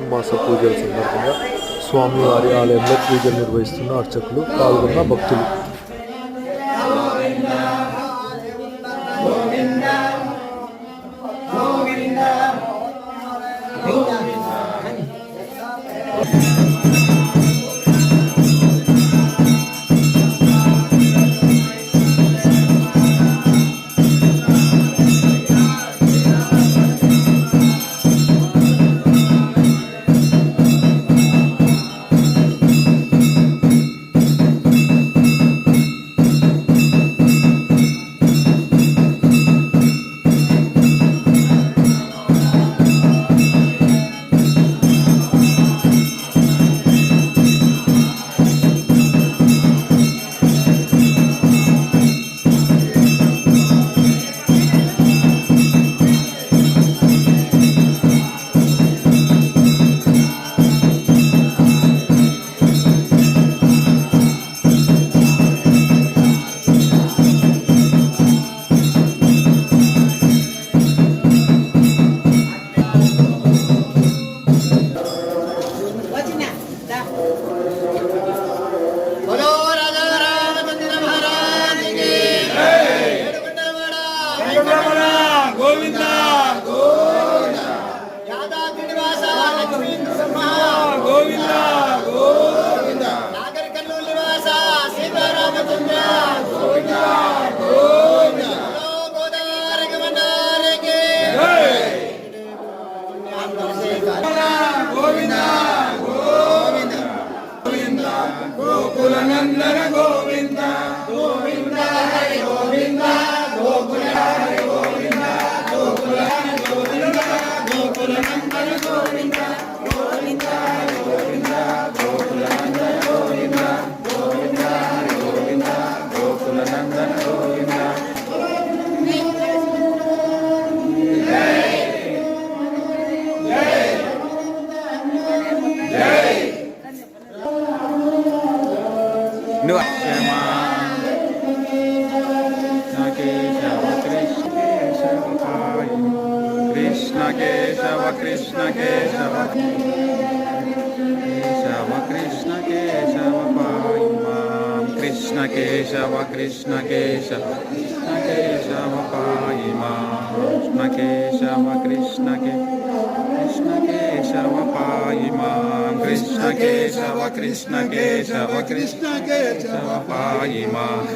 చాతుర్మాస పూజల సందర్భంగా స్వామివారి ఆలయంలో పూజలు నిర్వహిస్తున్న అర్చకులు, పాల్గొన్న భక్తులు. గోకులనందన Govinda Govinda Hari Govinda Gokula Hari Govinda Gokula Govinda గోకులనందన Govinda Govinda Hari Govinda గోకులనందన Govinda Govinda Hari Govinda గోకులనందన Govinda. Krishna Kesava Krishna Kesava Kesava Krishna Kesava Paimam Krishna Kesava Krishna Kesava Krishna Kesava Paimam Krishna Kesava Krishna Kesava Paimam Krishna Kesava Krishna Kesava Krishna Kesava Paimam